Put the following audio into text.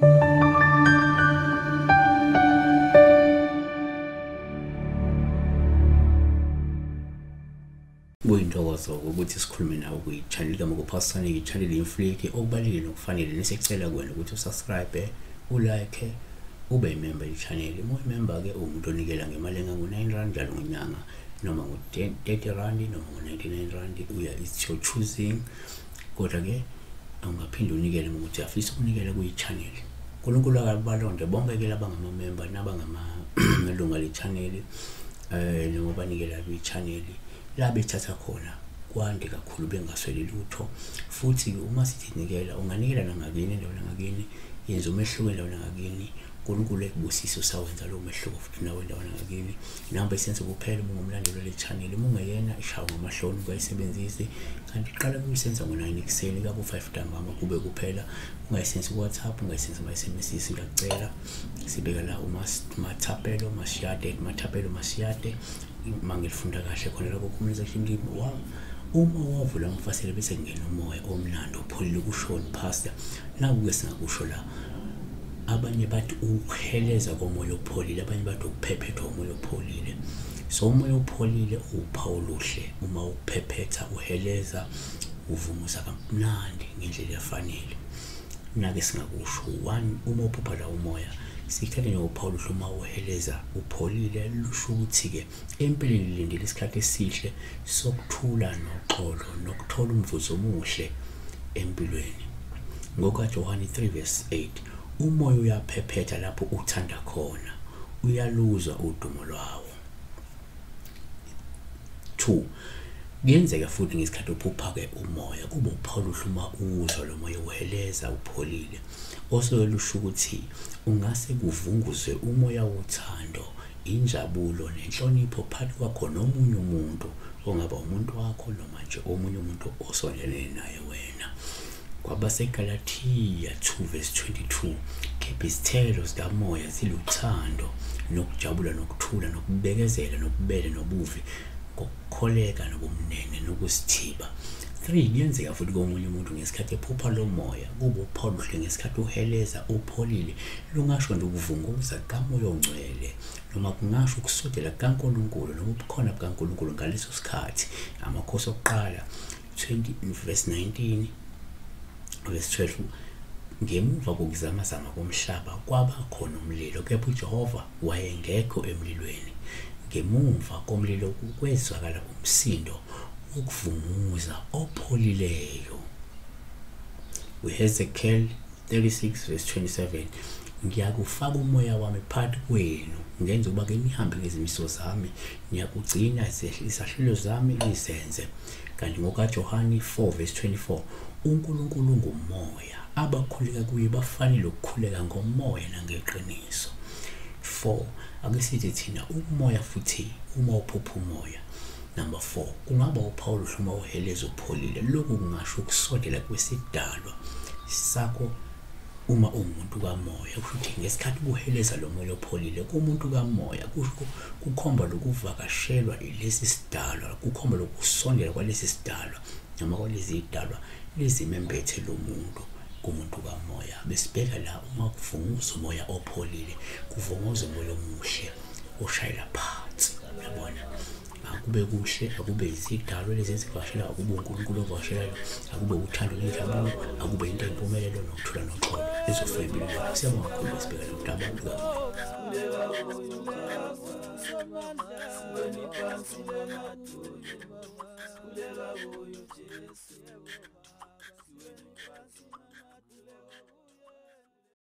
Kuyintokozo ukuthi sikhulume nawe kwi-channel kama kuphasana i-channel Infliki okubalulekile nokufanele nesekucela kwena ukuthi usubscribe, ulike, ube yimember ye-channel. Member ke umuntu onikela ngemali engango-R9 njalo ngenyanga noma ngo-30 noma ngo-99 uya it's your choosing. Kodwa ke ungaphinde unikele ngokuthi afisa ukunikela kwi-channel. uNkulunkulu akabalonde bonke ke labangama-member nabangama-malunga le-channel noma banikela kwi-channel la bethatha khona kwande kakhulu bengasweli lutho. Futhi uma sinikela unganikela nangakini endaweni ngakini yenza umehluko endaweni ngakini. uNkulunkulu ekubusisa usawenza lo mehluko futhi nawe endaweni ngakini. Namba isenze kuphela uma ungumlandeli le channel ungayena ishawa ngamahloni ukayisebenzise kanti qala kuyisenza ngo9 ekseni ka ku5 ntambama kube kuphela ungayisenza kuWhatsApp ungayisenza ama-SMS siyacela sibeka la umathapelo masiyade mangilifunda kahle khona lapho communication team uma wavula umfasele bese kungena umoya omnandi opholile kushoni pastor nakuke singakusho la. Abanye bathi ukuheleza komoya opholile, abanye bathi ukuphephetha komoya opholile. So umoya opholile uphawu oluhle, uma uphephetha uheleza uvumuza kamnandi ngendlela efanele. Nake singakusho 1 uma uphupha la umoya sikhathi nophawu oluhle uma uheleza upholile lusho ukuthi ke empilweni lindele isikhathi esihle sokuthula noxolo nokuthola umvuzo omuhle empilweni. NgokaJohane 3:8 umoya uyaphephetha lapho uthanda khona uyaluza udumo lwawo. 2 kuyenzeka futhi ngesikhathi uphupha ke umoya kube uphawu oluhle uma uzwa lo moya uheleza upholile osolusho ukuthi ungase kuvunguze umoya wothando, injabulo nenhlonipho phakathi kwakho nomunye umuntu ongaba umuntu wakho noma nje omunye umuntu osondelene naye wena. KwabaseGalatia 2:22 kepha izithelo zikamoya ziluthando nokujabula nokuthula nokubekezela nokubele nobuvi ngokukholeka nobumnene nokusithiba. 3 kuyenzeka futhi komunye umuntu ngesikhathi ephupha lo moya kube uphawu oluhle ngesikhathi uheleza upholile lungasho nje ukuvunguza kamoya ongcwele noma kungasho ukusondela kaNkulunkulu noma ubukhona bukaNkulunkulu ngaleso sikhathi. Amakhosi okuqala 20:19 verse 12 ngemuva kokuzamazama komhlaba kwaba khona umlilo kepha uJehova wayengekho emlilweni. Ngemuva komlilo kwezwakala umsindo ukuvumuza opholileyo. Ezekiel 36:27 ngiyakufaka umoya wami phakathi kwenu ngenza ukuba ke nihambe ngezimiso zami ngiyakugcina izahlelo zami izenze. Kanti ngokaJohane 4:24 uNkulunkulu ngumoya abakhuleka kuye bafanele ukukhuleka ngomoya nangeqiniso. 4 akusithi thina umoya futhi uma uphupha umoya. Number 4 kungaba uphawu oluhle uma uheleza upholile. Lokhu kungasho ukusondela kwesidalwa sakho uma umuntu kamoya futhi ngesikhathi kuheleza lo moya opholile kumuntu kamoya kukhomba lokuvakashelwa ilesi sidalwa, kukhomba lokusondela kwalesi sidalwa noma kwalezi idalwa lezimembethe lo muntu kumuntu kamoya. Besibheka la uma kuvunguza umoya opholile kuvunguza umoya omuhle oshayela phansi. Uyabona akube kuhle akube izidalwa lezi ezivashela akube uNkulunkulu ovashelayo akube uthando nenjabulo akube into empumelelo nokuthula noxolo ezofembile. Siyabonga kakhulu sibheka lo abantu kakhulu.